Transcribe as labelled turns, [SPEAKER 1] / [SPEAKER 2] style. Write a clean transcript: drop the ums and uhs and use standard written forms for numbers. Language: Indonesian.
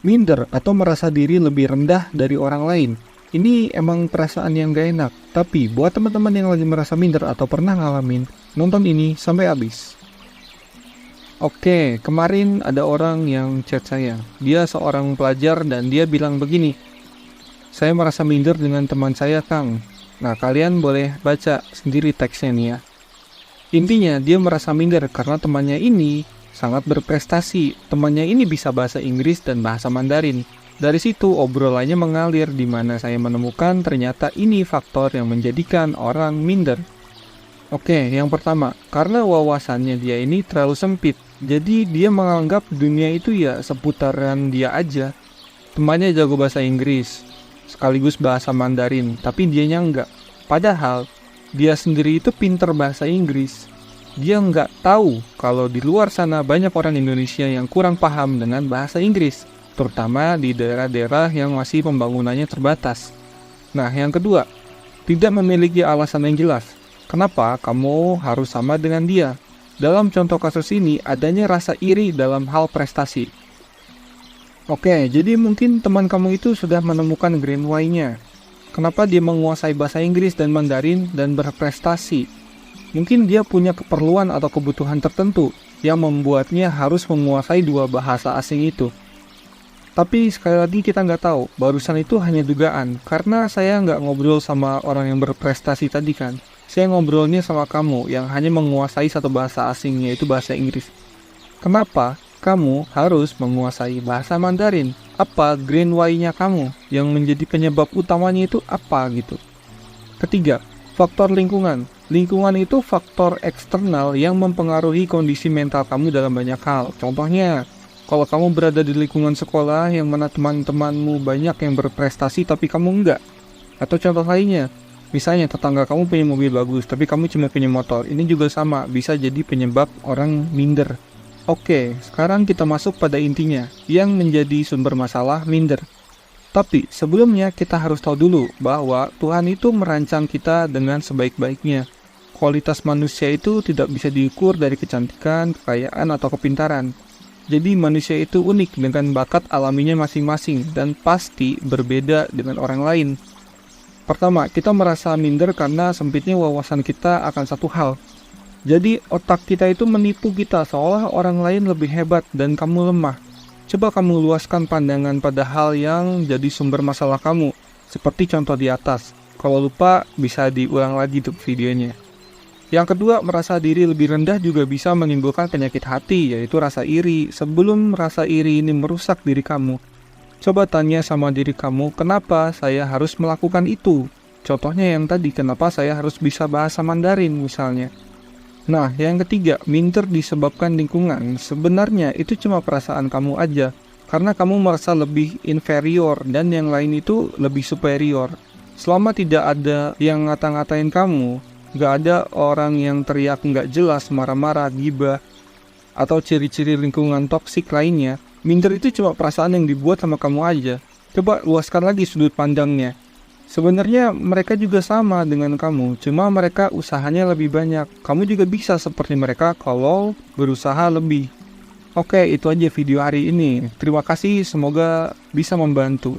[SPEAKER 1] Minder atau merasa diri lebih rendah dari orang lain. Ini emang perasaan yang gak enak. Tapi buat teman-teman yang lagi merasa minder atau pernah ngalamin, nonton ini sampai habis. Oke, kemarin ada orang yang chat saya. Dia seorang pelajar dan dia bilang begini, "Saya merasa minder dengan teman saya, Kang." Nah, kalian boleh baca sendiri teksnya nih ya. Intinya, dia merasa minder karena temannya ini sangat berprestasi. Temannya ini bisa bahasa Inggris dan bahasa Mandarin. Dari situ obrolannya mengalir di mana saya menemukan ternyata ini faktor yang menjadikan orang minder. Oke, yang pertama, karena wawasannya dia ini terlalu sempit. Jadi dia menganggap dunia itu ya seputaran dia aja. Temannya jago bahasa Inggris, sekaligus bahasa Mandarin, tapi dianya enggak. Padahal dia sendiri itu pinter bahasa Inggris. Dia nggak tahu kalau di luar sana banyak orang Indonesia yang kurang paham dengan bahasa Inggris, terutama di daerah-daerah yang masih pembangunannya terbatas. Nah, yang kedua, tidak memiliki alasan yang jelas. Kenapa kamu harus sama dengan dia? Dalam contoh kasus ini, adanya rasa iri dalam hal prestasi. Oke, jadi mungkin teman kamu itu sudah menemukan green why-nya. Kenapa dia menguasai bahasa Inggris dan Mandarin dan berprestasi? Mungkin dia punya keperluan atau kebutuhan tertentu yang membuatnya harus menguasai dua bahasa asing itu. Tapi sekali lagi kita nggak tahu, barusan itu hanya dugaan, karena saya nggak ngobrol sama orang yang berprestasi tadi kan. Saya ngobrolnya sama kamu yang hanya menguasai satu bahasa asing, yaitu bahasa Inggris. Kenapa kamu harus menguasai bahasa Mandarin? Apa green why-nya kamu? Yang menjadi penyebab utamanya itu apa gitu? Ketiga, faktor lingkungan. Lingkungan itu faktor eksternal yang mempengaruhi kondisi mental kamu dalam banyak hal. Contohnya, kalau kamu berada di lingkungan sekolah yang mana teman-temanmu banyak yang berprestasi tapi kamu enggak. Atau contoh lainnya, misalnya tetangga kamu punya mobil bagus tapi kamu cuma punya motor. Ini juga sama, bisa jadi penyebab orang minder. Oke, sekarang kita masuk pada intinya, yang menjadi sumber masalah minder. Tapi sebelumnya kita harus tahu dulu bahwa Tuhan itu merancang kita dengan sebaik-baiknya. Kualitas manusia itu tidak bisa diukur dari kecantikan, kekayaan, atau kepintaran. Jadi manusia itu unik dengan bakat alaminya masing-masing dan pasti berbeda dengan orang lain. Pertama, kita merasa minder karena sempitnya wawasan kita akan satu hal. Jadi otak kita itu menipu kita seolah orang lain lebih hebat dan kamu lemah. Coba kamu luaskan pandangan pada hal yang jadi sumber masalah kamu, seperti contoh di atas. Kalau lupa, bisa diulang lagi tuh videonya. Yang kedua, merasa diri lebih rendah juga bisa menimbulkan penyakit hati, yaitu rasa iri. Sebelum rasa iri ini merusak diri kamu, coba tanya sama diri kamu, kenapa saya harus melakukan itu? Contohnya yang tadi, kenapa saya harus bisa bahasa Mandarin misalnya. Nah, yang ketiga, minder disebabkan lingkungan. Sebenarnya itu cuma perasaan kamu aja, karena kamu merasa lebih inferior dan yang lain itu lebih superior. Selama tidak ada yang ngata-ngatain kamu, gak ada orang yang teriak gak jelas, marah-marah, gibah, atau ciri-ciri lingkungan toksik lainnya, minder itu cuma perasaan yang dibuat sama kamu aja. Coba luaskan lagi sudut pandangnya. Sebenarnya mereka juga sama dengan kamu, cuma mereka usahanya lebih banyak. Kamu juga bisa seperti mereka kalau berusaha lebih. Oke, itu aja video hari ini. Terima kasih, semoga bisa membantu.